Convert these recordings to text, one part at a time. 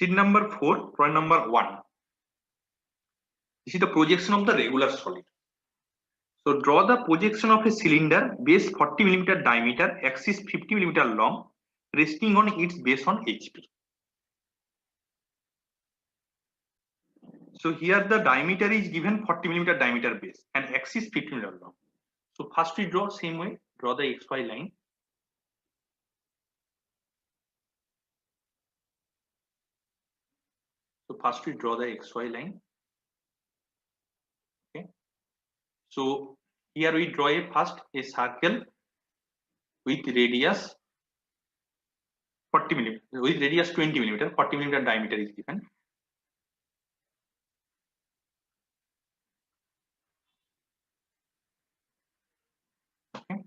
Sheet number 4, point number 1. This is the projection of the regular solid. So draw the projection of a cylinder, base 40 mm diameter, axis 50 mm long, resting on its base on HP. So here the diameter is given 40 mm diameter base and axis 50 mm long. So first we draw same way, draw the XY line. So first we draw the XY line. Okay. So here we draw a circle with radius 40 mm, with radius 20 mm, 40 mm diameter is given. Okay.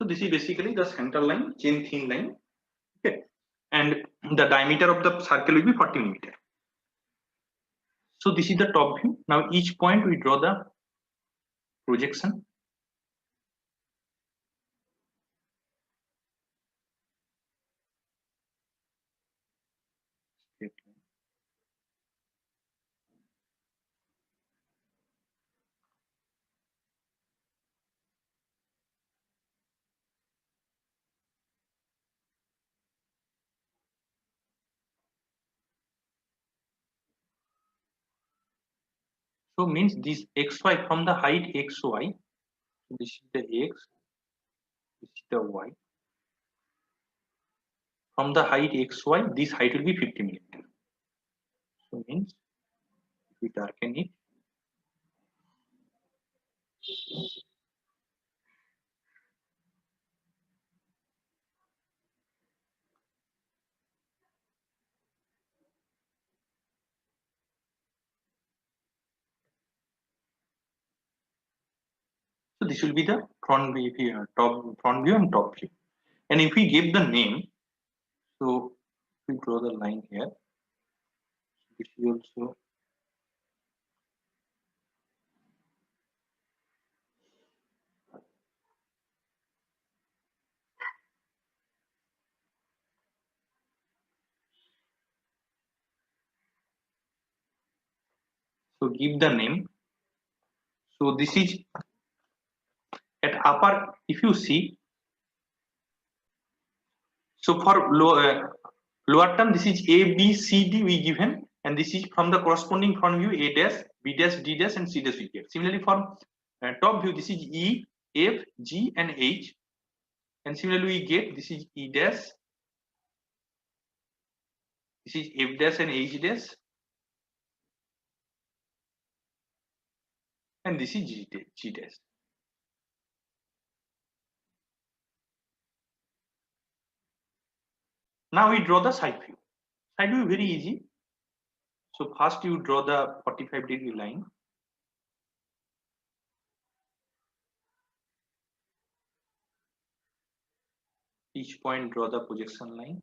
So this is basically the center line, chain thin line. Okay. And the diameter of the circle will be 40 mm. So this is the top view. Now each point we draw the projection. So means this XY from the height XY. This is the X, this is the Y. From the height XY, this height will be 50 mm. So means if we darken it, so this will be the front view here, front view and top view. And if we give the name, so we draw the line here. This is also so give the name. So this is at upper, if you see, so for lower term, this is A, B, C, D we given, and this is from the corresponding front view A dash, B dash, D dash, and C dash we get. Similarly, for top view, this is E, F, G, and H, and similarly we get this is E dash, this is F dash and H dash, and this is G dash. Now we draw the side view. Side view very easy. So first you draw the 45-degree line. Each point draw the projection line.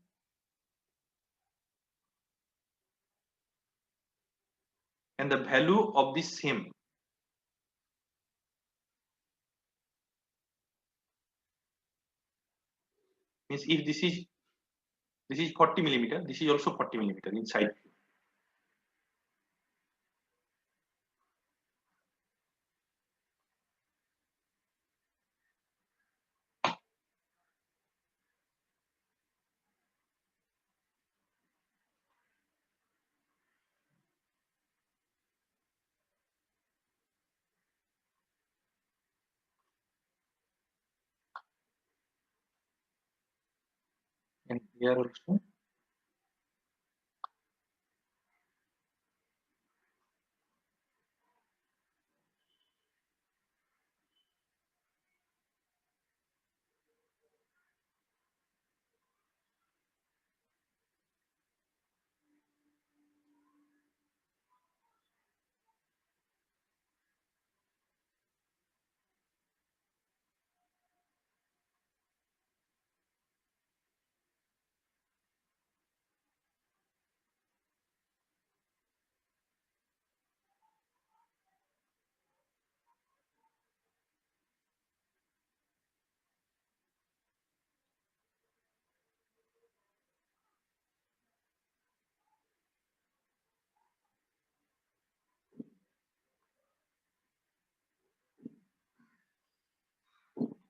And the value of the same means if this is 40 millimeter, this is also 40 millimeter inside view. here also.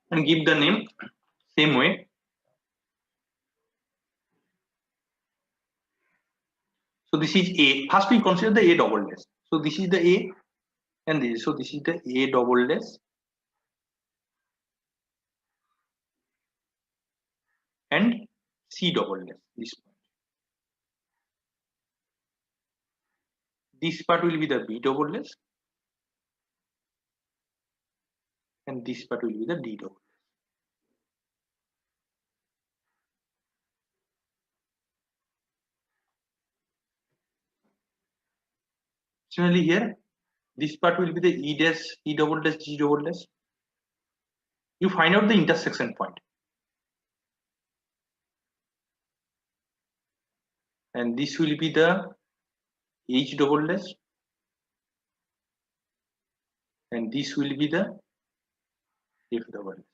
And give the name same way. So this is A. First we consider the A double dash. So this is the A and this. So this is the A double dash and C double dash. This point. This part will be the B double dash and this part will be the D double. Similarly here, this part will be the E dash, E double dash, G double dash. You find out the intersection point. And this will be the H double dash. And this will be the F double dash.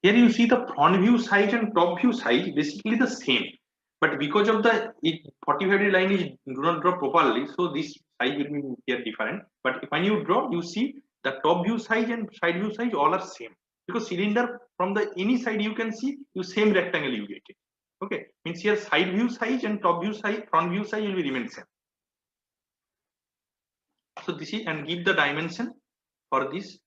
Here you see the front view size and top view size basically the same. But because of the 45 line is do not draw properly, so this size will be here different. But when you draw, you see the top view size and side view size all are same. Because cylinder from the any side you can see, you same rectangle you get it. Okay, means here side view size and top view size, front view size will be remain same. So this is and give the dimension for this.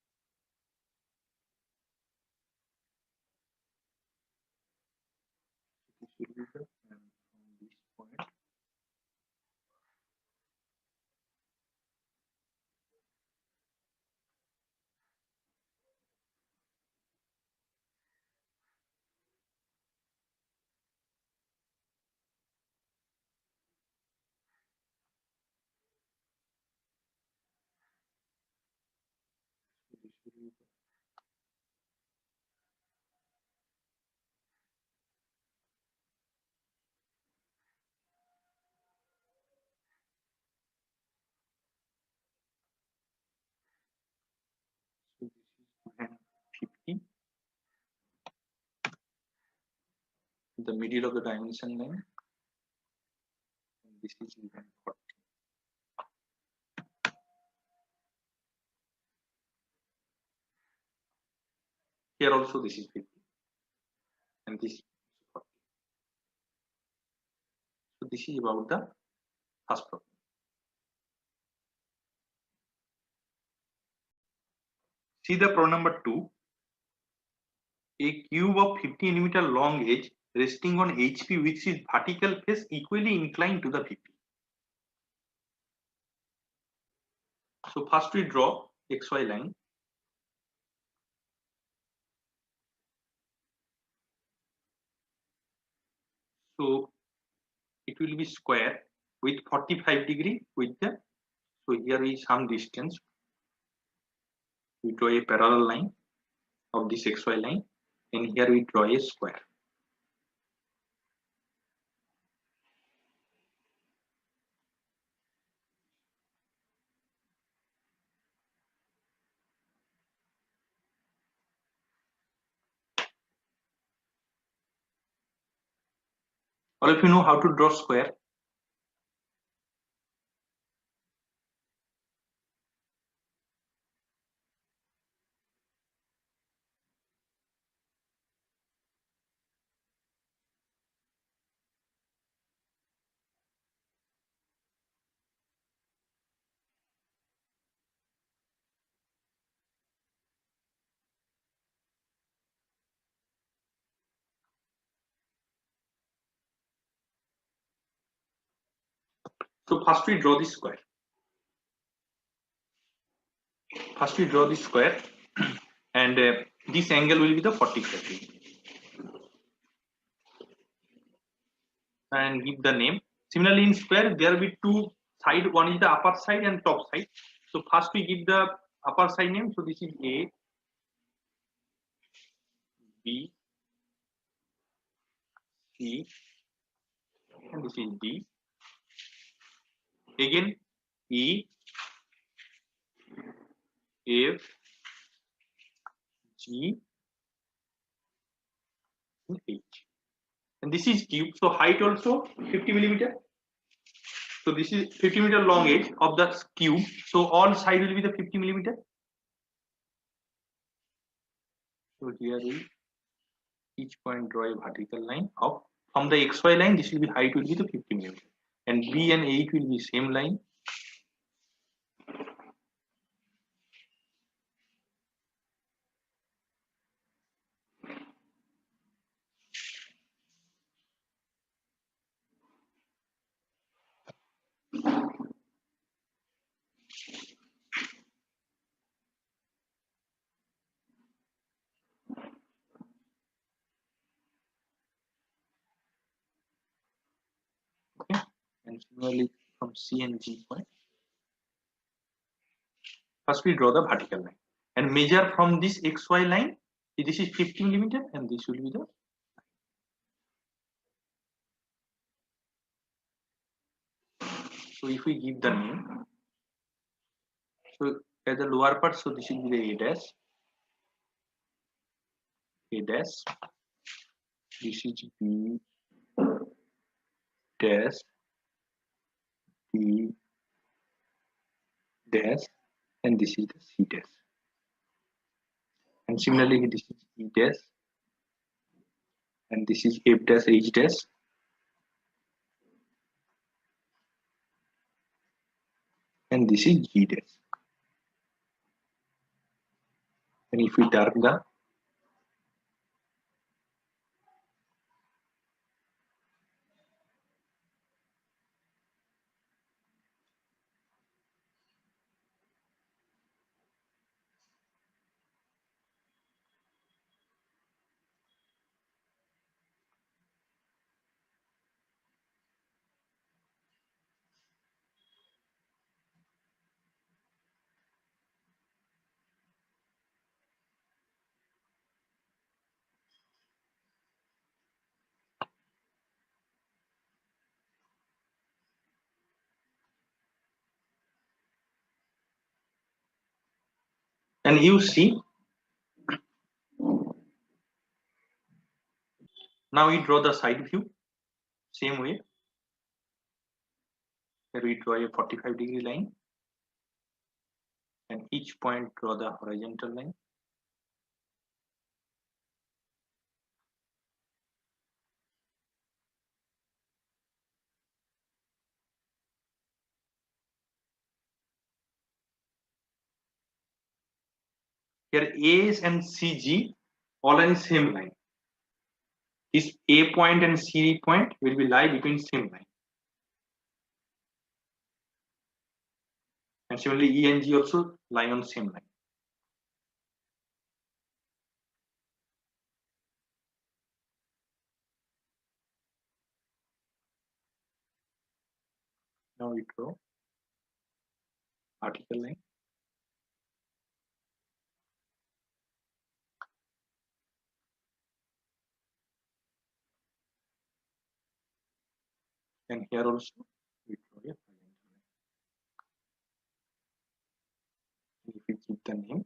This will be the and from this point. This will be so this is 50. The middle of the dimension line, and this is even 40. Here also this is 50 and this is 40. So this is about the first problem. See the problem number 2. A cube of 50 mm long edge resting on HP which is vertical face equally inclined to the VP. So first we draw XY line. So it will be square with 45 degree with the, so here is some distance. We draw a parallel line of this XY line and here we draw a square. All of you know how to draw square. So first we draw this square. First we draw this square, and this angle will be the 45 degree. And give the name. Similarly, in square there will be two side. One is the upper side and top side. So first we give the upper side name. So this is A, B, C, and this is D. Again E, F, G, and H. And this is cube. So height also 50 millimeter. So this is 50 meter long edge of the cube. So all side will be the 50 millimeter. So here we each point draw a vertical line of from the XY line. This will be height will be the 50 millimeter, and B and H will be same line. Okay, and similarly from C and G point. First we draw the vertical line and measure from this XY line. This is 50 millimeter, and this will be the. So if we give the name, so at the lower part, so this will be the A dash, A dash. This is B dash, D dash, and this is the C dash. And similarly, this is E dash, and this is F dash, H dash, and this is G dash. And if we dark the and you see, now we draw the side view same way. Here we draw a 45-degree line, and each point draw the horizontal line. Here A and CG all in same line. This A point and C point will be lie between same line. And similarly E and G also lie on same line. Now we draw vertical line. And here also we draw a horizontal line. If we keep the name,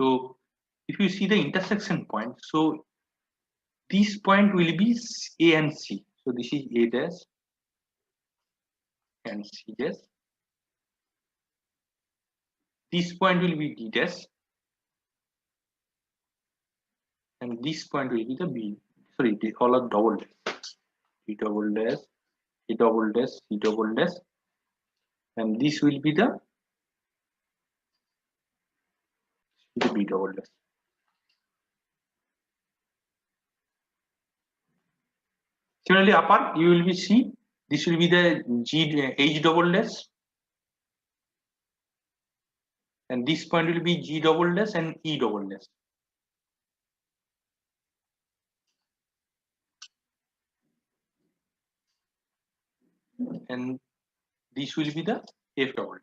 so if you see the intersection point, so this point will be A and C. So this is A dash and C dash. this point will be D dash, and this point will be the B. Sorry, they call it double dash. D double dash, D double dash, C double dash, and this will be the B double dash. Similarly, upper you will be C. This will be the H double dash, and this point will be G double dash and E double dash. And this will be the F double dash.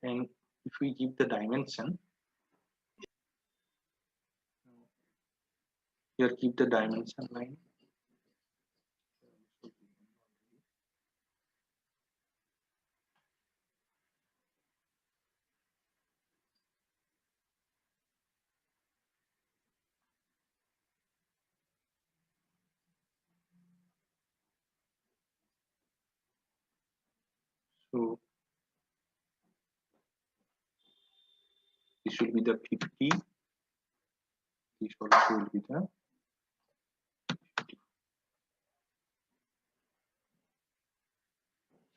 And if we give the dimension, here keep the dimension line. So this will be the 50. This also will be the 50.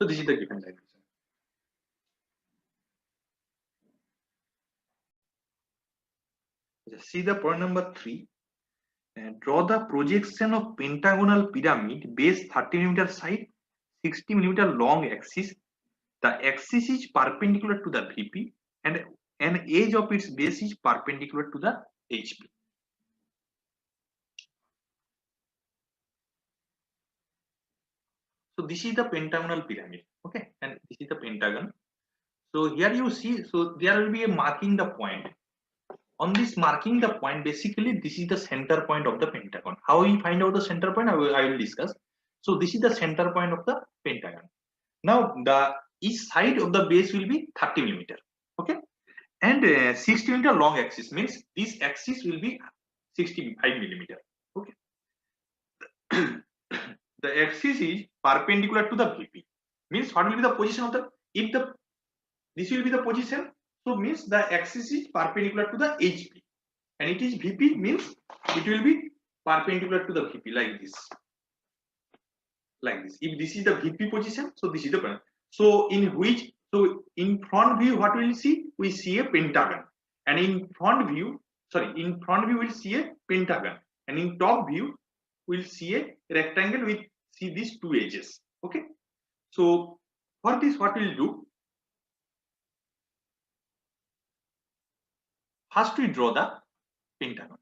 So this is the given dimension. See the point number 3. Draw the projection of pentagonal pyramid base 30 mm side, 60 mm long axis. The axis is perpendicular to the VP and an edge of its base is perpendicular to the HP. So this is the pentagonal pyramid, okay, and this is the pentagon. So here you see, so there will be a marking the point. On this marking the point, basically this is the center point of the pentagon. How we find out the center point, I will discuss. So this is the center point of the pentagon. Now the each side of the base will be 30 mm, okay, and 60 mm long axis means this axis will be 65 mm, okay. The axis is perpendicular to the VP, means what will be the position of the, if the this will be the position, so means the axis is perpendicular to the HP, and it is VP means it will be perpendicular to the VP like this, if this is the VP position, so this is the point. So in which, so in front view what we will see, we see a pentagon, and in front view we'll see a pentagon, and in top view we'll see a rectangle with see these two edges, okay. So for this what we'll do, first we draw the pentagon.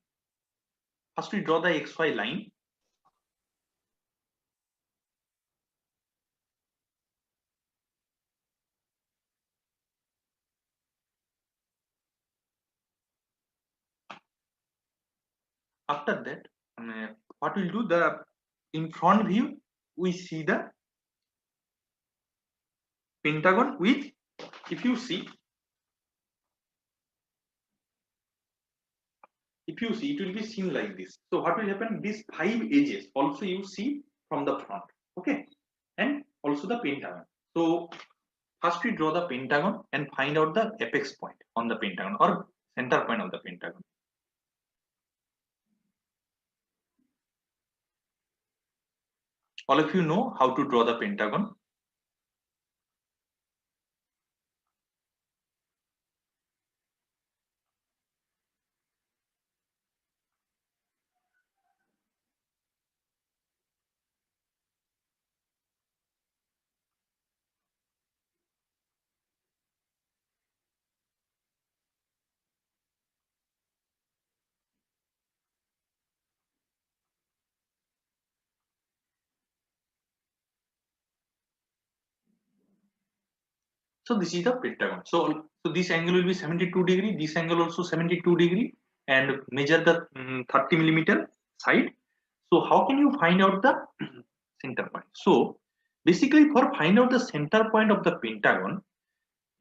First we draw the XY line. After that, what we'll do, the in front view we see the pentagon with, if you see it will be seen like this. So what will happen, these 5 edges also you see from the front, okay, and also the pentagon. So first we draw the pentagon and find out the apex point on the pentagon or center point of the pentagon. All of you know how to draw the pentagon. So this is the pentagon. So this angle will be 72 degree, this angle also 72 degree, and measure the 30 millimeter side. So how can you find out the center point? So basically for find out the center point of the pentagon,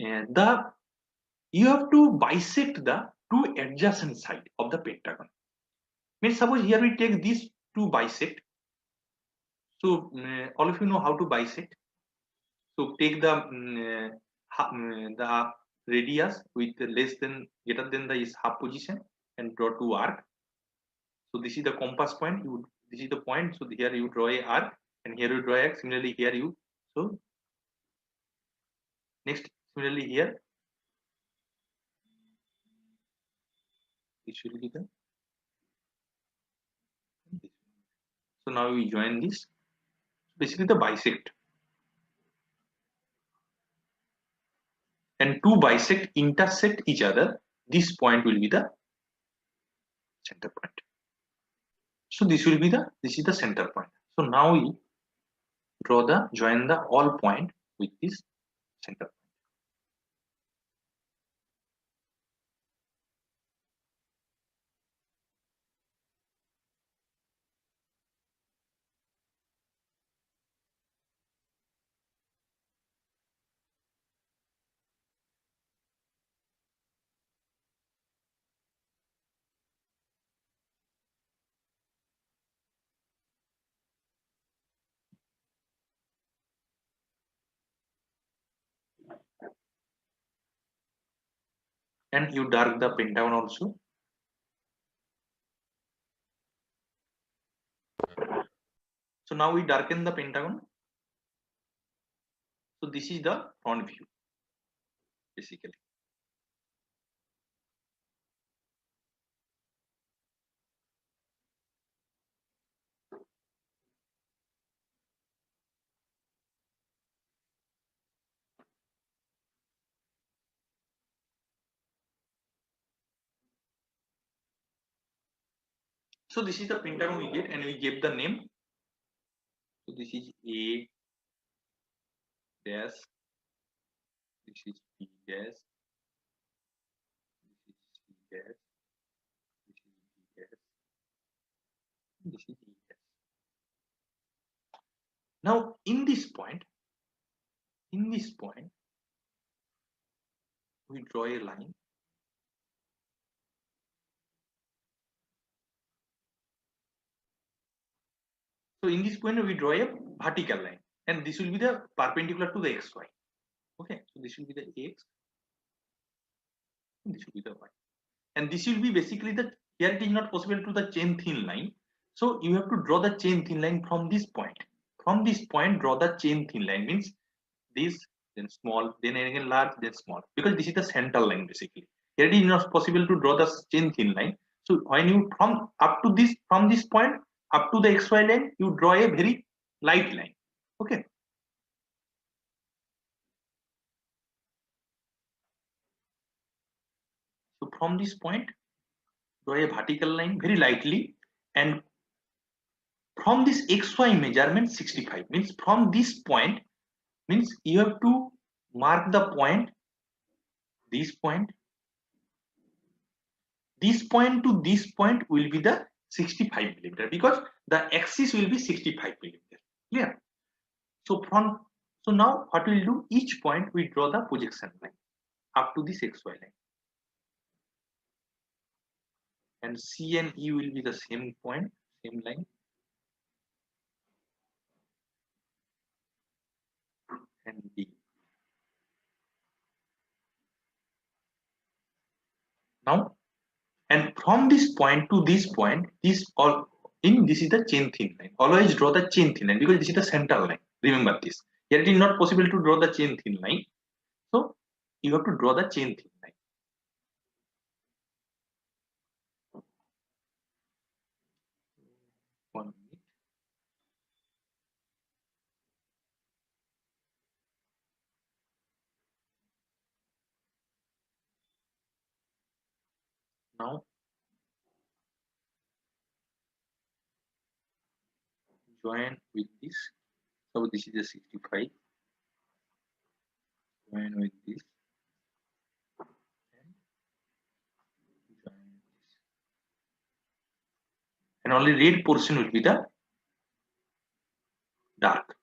you have to bisect the two adjacent side of the pentagon. Means suppose here we take these two bisect. So all of you know how to bisect. So take the the radius with the less than greater than the is half position and draw two arc. So this is the compass point. This is the point. So here you draw a arc and here you draw a. Similarly here you so next similarly here it should be the. So now we join this. Basically the bisect. And two bisect intersect each other. This point will be the center point. So this will be this is the center point. So now we join the all point with this center point. And you dark the pentagon also. So now we darken the pentagon. So this is the front view basically. So this is the pentagon we get and we gave the name. So this is A dash, this is B dash, this is C dash, this is D dash, this is E dash. Now in this point, we draw a line. So in this point we draw a vertical line and this will be the perpendicular to the xy. Okay, so this will be the x, and this will be the y, and this will be basically the here it is not possible to the chain thin line. So you have to draw the chain thin line from this point. From this point, draw the chain thin line means this, then small, then again large, then small, because this is the center line basically. Here it is not possible to draw the chain thin line. So when you from this point up to the xy line, you draw a very light line. Okay. So from this point, draw a vertical line very lightly, and from this xy measurement 65 means from this point means you have to mark the point, this point to this point will be the 65 millimeter because the axis will be 65 millimeter. Clear? So now what we'll do, each point we draw the projection line up to this xy line, and C and E will be the same point, same line, and D. Now, and from this point to this point, this is the chain thin line. Always draw the chain thin line because this is the center line. Remember this. Here it is not possible to draw the chain thin line, so you have to draw the chain thin line. One minute. Now join with this. So this is the 65. Join with this. And join with this. And only red portion will be the dark.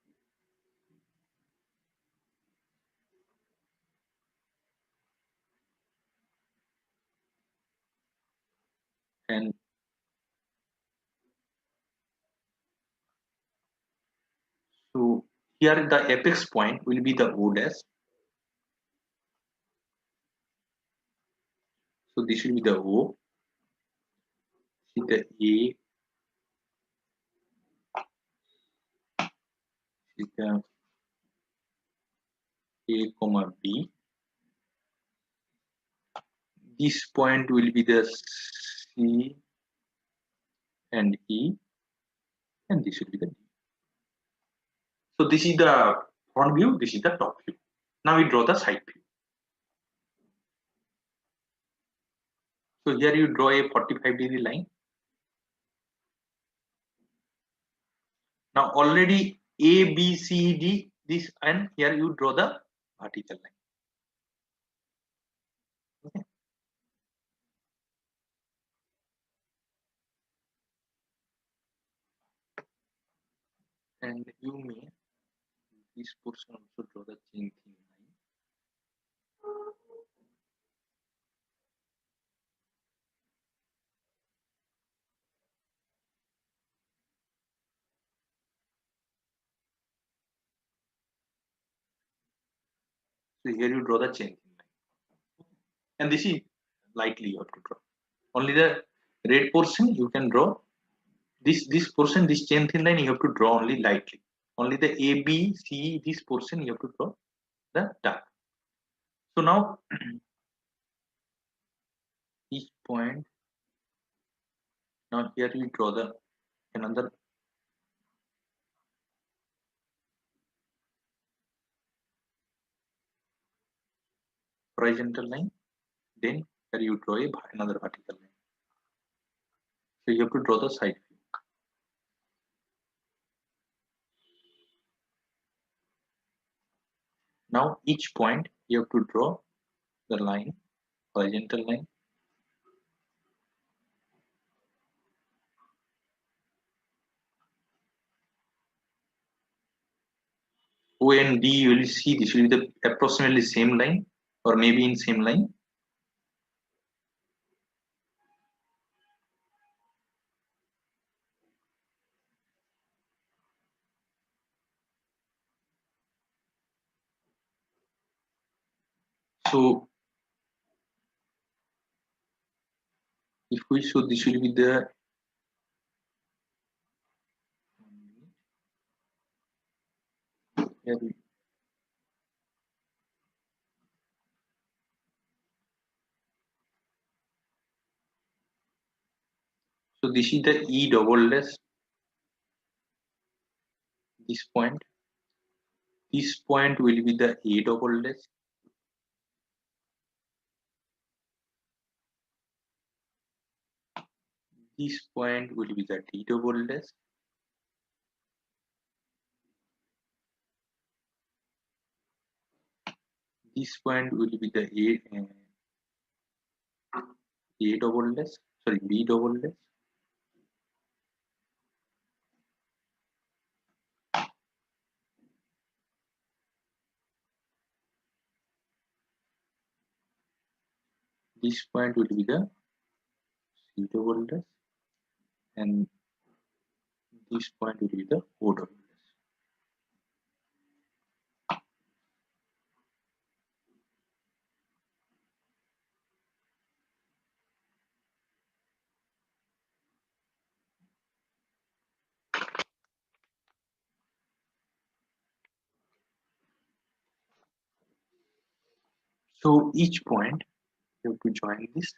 And so here the apex point will be the O dash. So this will be the O. See the A. See the A comma B. This point will be the C and E, and this will be the D. So this is the front view, this is the top view. Now we draw the side view. So here you draw a 45-degree line. Now already A, B, C, D, this, and here you draw the vertical line. Okay. And you may this portion also draw the chain thin line. So here you draw the chain thin line. And this is lightly you have to draw. Only the red portion you can draw. This portion, this chain thin line, you have to draw only lightly. Only the A, B, C, this portion you have to draw the dark. So now each point. Now here we draw the another horizontal line. Then here you draw another vertical line. So you have to draw the side view. Now each point you have to draw the line, horizontal line. O and D, you will see this will be the approximately same line, or maybe in same line. So if we show, this will be the here we, so this is the E double dash. This point will be the A double dash. This point will be the D double dash. This point will be the A double dash, sorry, B double dash. This point will be the C double dash, and this point will be the O double dash. So each point you have to join this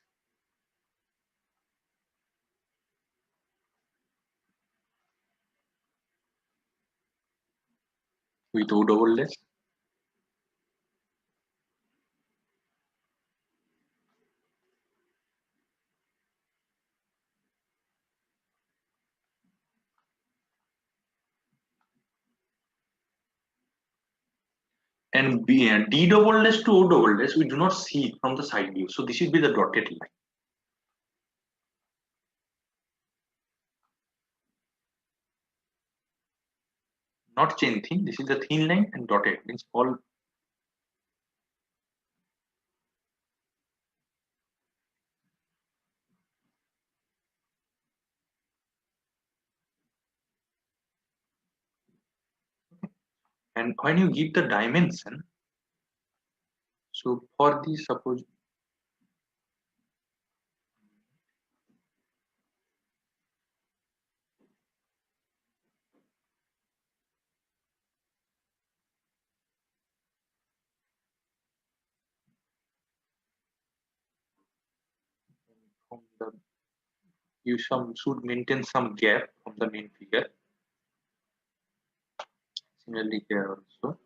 with O double dash. And D double dash to O double dash, we do not see from the side view. So this will be the dotted line. Not chain thin, this is the thin line, and dotted means all. And when you give the dimension, so for this, suppose from the you should maintain some gap from the main figure. Similarly here also.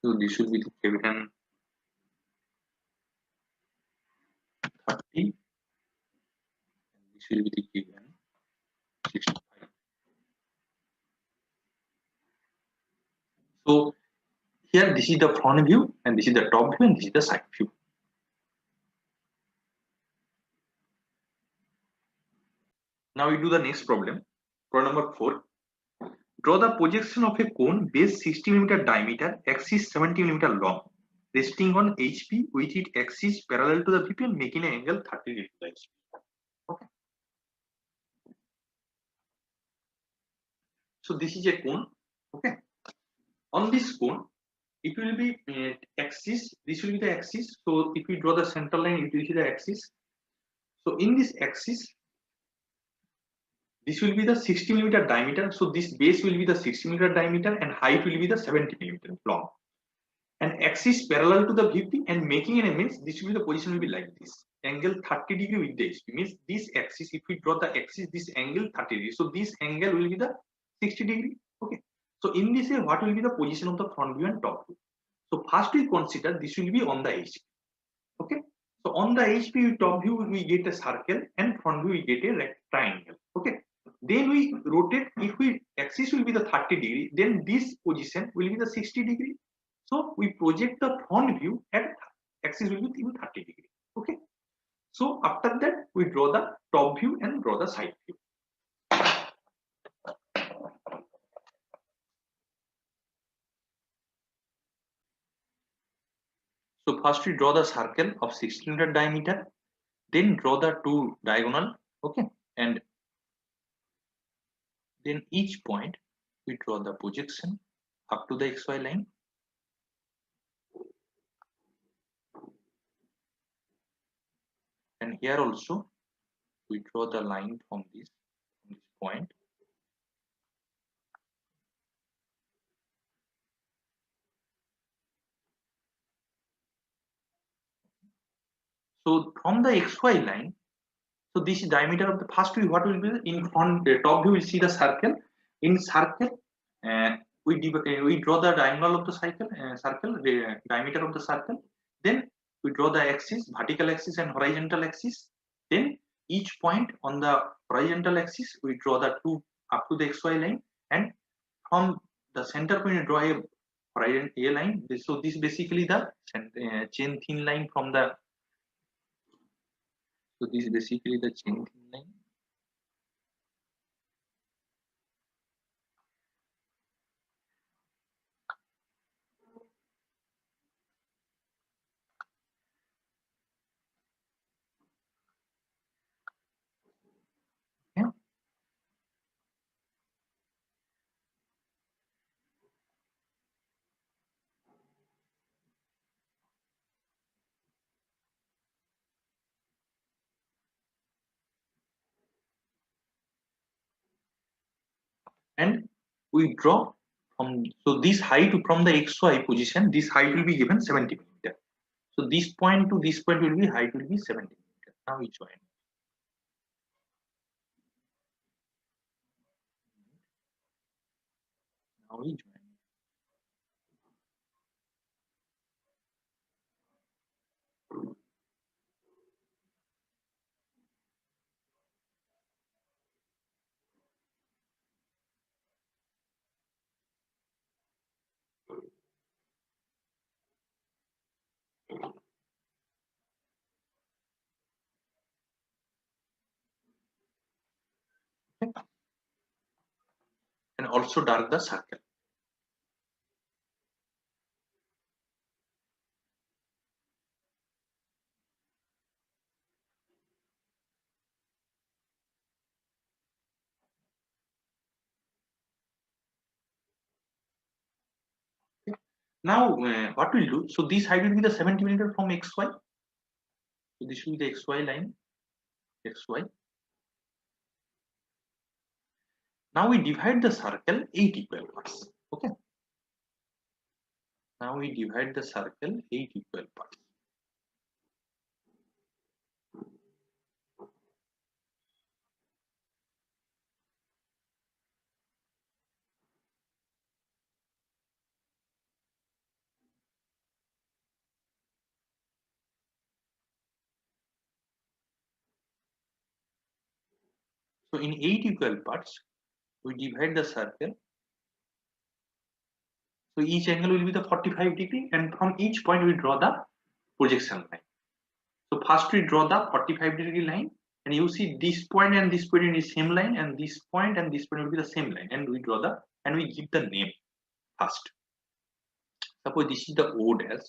So this should be the given 30 and this will be the given 65. So here this is the front view and this is the top view and this is the side view. Now we do the next problem. Problem number 4. Draw the projection of a cone base 60 mm diameter, axis 70 mm long, resting on HP with its axis parallel to the VP and making an angle 30 degrees. Okay. So this is a cone. Okay. On this cone, it will be axis. This will be the axis. So if we draw the center line, it will be the axis. So in this axis, this will be the 60 mm diameter. So this base will be the 60 mm diameter and height will be the 70 mm long. And axis parallel to the VP and making an image, this will be the position will be like this. Angle 30 degree with the HP means this axis, if we draw the axis, this angle 30 degree. So this angle will be the 60 degree. Okay. So in this way, what will be the position of the front view and top view? So first we consider this will be on the HP. Okay. So on the HP top view we get a circle and front view we get a triangle. Okay. Then we rotate, if we axis will be the 30 degree, then this position will be the 60 degree. So we project the front view at axis will be 30 degree. Okay. So after that we draw the top view and draw the side view. So first we draw the circle of 16 mm diameter, then draw the two diagonal. Okay. And then each point we draw the projection up to the XY line. And here also we draw the line from this point. So from the XY line, so this is diameter of the first view. What will be in front top view? We see the circle. In circle, we draw the diagonal of the circle, the diameter of the circle. Then we draw the axis, vertical axis and horizontal axis. Then each point on the horizontal axis, we draw the two up to the XY line, and from the center point, we draw a horizontal A line. So this is basically the chain thin line from the. So this is basically the chain thin line. Yeah. And we draw from, so this height from the XY position, this height will be given 70 mm. So this point to this point will be height will be 70 mm. Now we join. Now we join. Okay. And also dark the circle. Now what we'll do, so this height will be the 70 millimeter from xy. So this will be the xy line, xy. Now we divide the circle 8 equal parts. Okay. Now we divide the circle 8 equal parts. So in 8 equal parts, we divide the circle. So each angle will be the 45 degree, and from each point we draw the projection line. So first we draw the 45 degree line, and you see this point and this point is same line, and this point and this point will be the same line, and we draw the, and we give the name first. Suppose this is the O dash.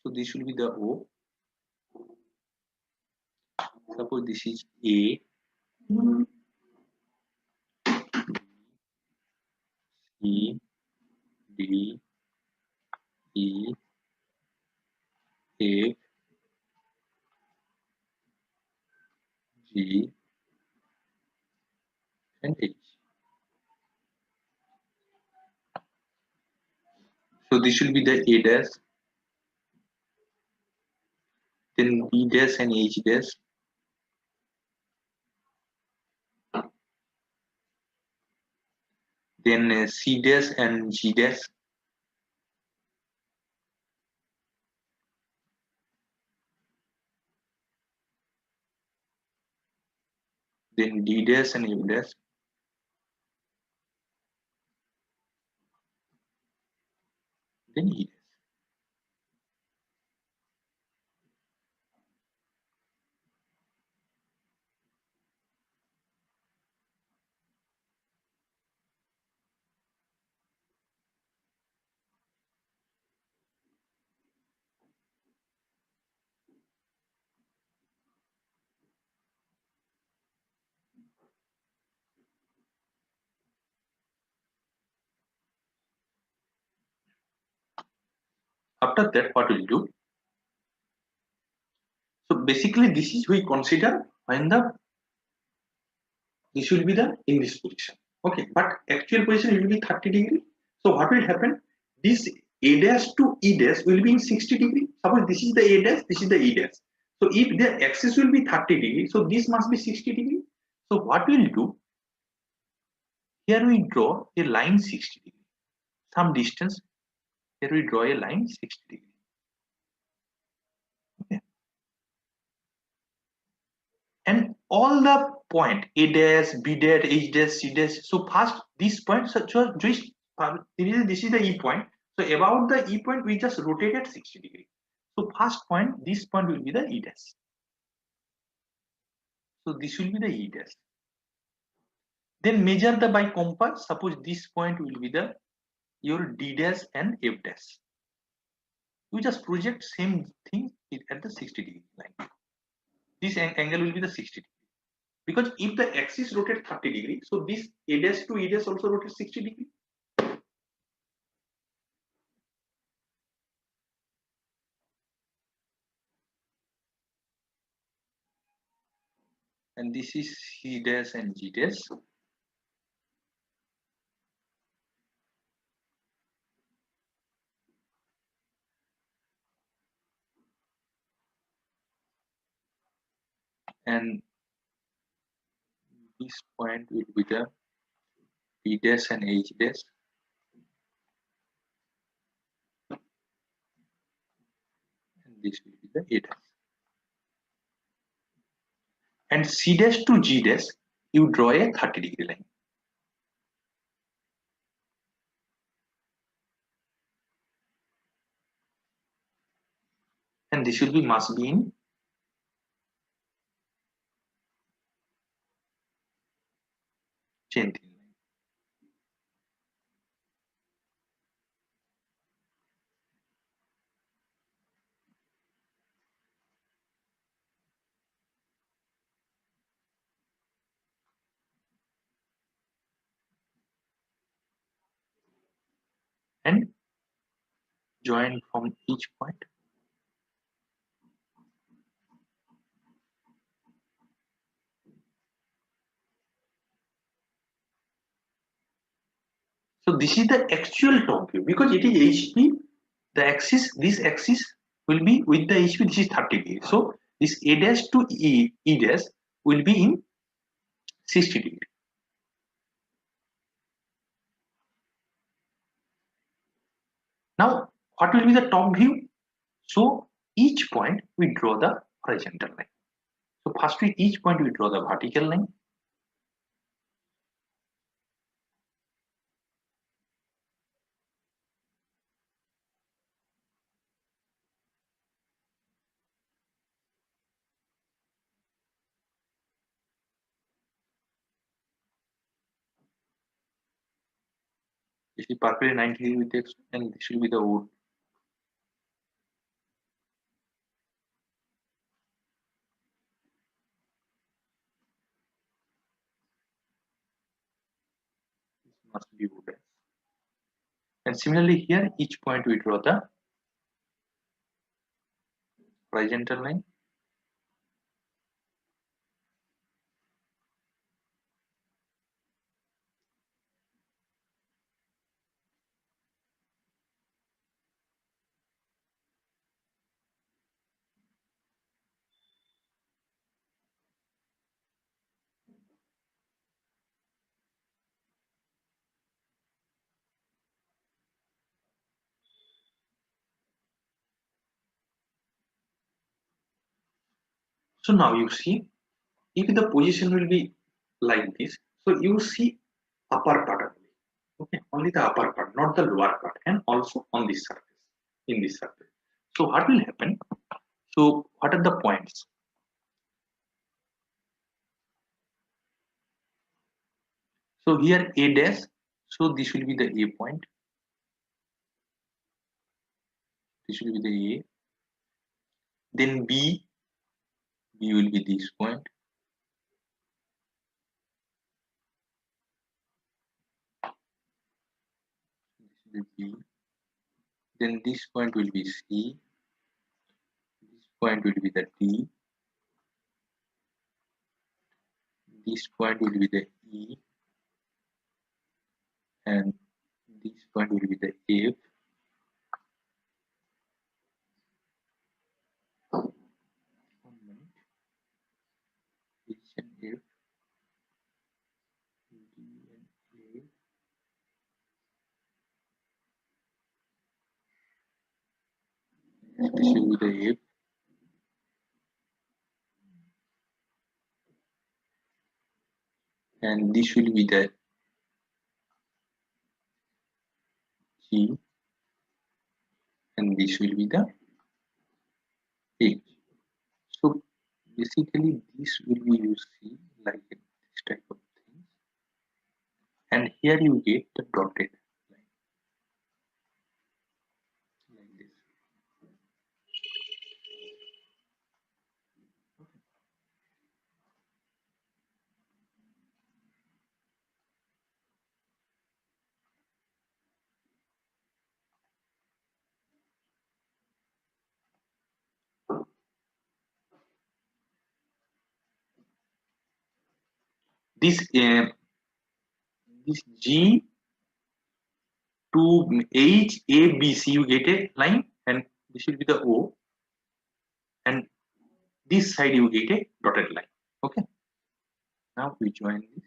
So this will be the O. Suppose this is A, C, D, E, F, G, and H. So this will be the A dash, then B dash and H dash, then C dash and G dash, then D dash and F dash, then E dash. After that, what we'll do? So basically, this is we consider when the this will be the in this position. Okay, but actual position will be 30 degree. So what will happen? This A dash to E dash will be in 60 degree. Suppose this is the A dash, this is the E dash. So if the axis will be 30 degree, so this must be 60 degree. So what we'll do? Here we draw a line 60 degree. Some distance. Here we draw a line 60 degree. Okay. And all the point A dash, B dash, H dash, C dash. So first this point, so just this is the E point. So about the E point, we just rotate at 60 degree. So first point, this point will be the E dash. So this will be the E dash. Then measure the by compass. Suppose this point will be the your D dash and F dash. You just project same thing at the 60 degree line. This angle will be the 60 degree. Because if the axis rotates 30 degree, so this A dash to E dash also rotates 60 degree. And this is C dash and G dash. And this point will be the B dash and H dash. And this will be the A dash. And C dash to G dash, you draw a 30 degree line. And this will be must be in chain thin line. and join from each point. So this is the actual top view because it is HP. The axis, this axis will be with the HP. This is 30 degree. So this A dash to E dash will be in 60 degree. Now, what will be the top view? So each point we draw the horizontal line. So first with each point we draw the vertical line. This is perpendicular 90 degree with X, and this will be the O. This must be O dash. And similarly here, each point we draw the horizontal line. So now you see, if the position will be like this, so you see upper part only. Okay, only the upper part, not the lower part, and also on this surface, in this surface. So what will happen? So what are the points? So here A dash, so this will be the A point. This will be the A. Then B will be this point. This will be B. Then this point will be C. This point will be the D. This point will be the E. And this point will be the F. H and F. D and A. This will be the F. And this will be the G. And this will be the H. So basically this will be you see like this type of things. And here you get the dotted line like this. This G to H A B C you get a line, and this will be the O, and this side you get a dotted line. Okay, now we join this.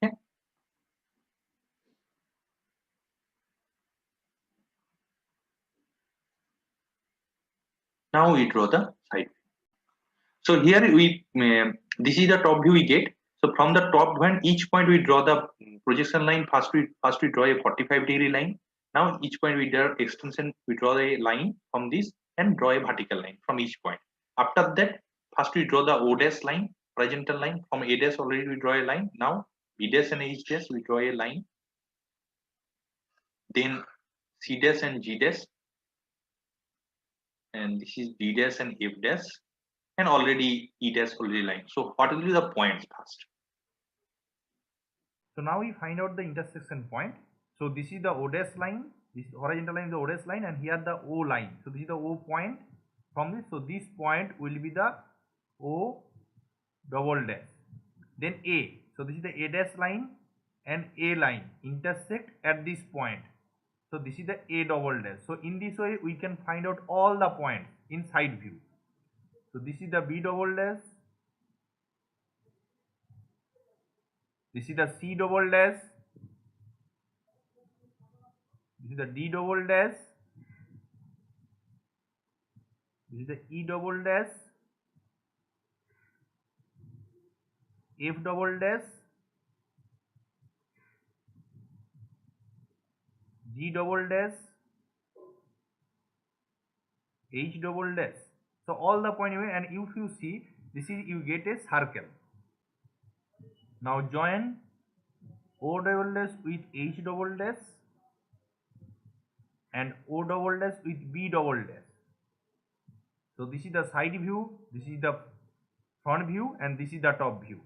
Okay, now we draw the side. So here we this is the top view we get. So from the top one, each point we draw the projection line. First we draw a 45-degree line. Now each point we draw extension. We draw a line from this and draw a vertical line from each point. After that, first we draw the O dash line, horizontal line. From A dash already we draw a line. Now B dash and H dash we draw a line. Then C dash and G dash, and this is D dash and F dash. and already it has already line. So what will be the points first? So now we find out the intersection point. So this is the O dash line, this horizontal line is the O dash line, and here the O line. So this is the O point from this. So this point will be the O double dash. Then A. So this is the A dash line and A line intersect at this point. So this is the A double dash. So in this way we can find out all the points in side view. So this is the B double dash. This is the C double dash. This is the D double dash. This is the E double dash. F double dash. G double dash. H double dash. So all the point, and if you see, this is, you get a circle. Now join O double dash with H double dash and O double dash with B double dash. So this is the side view, this is the front view, and this is the top view.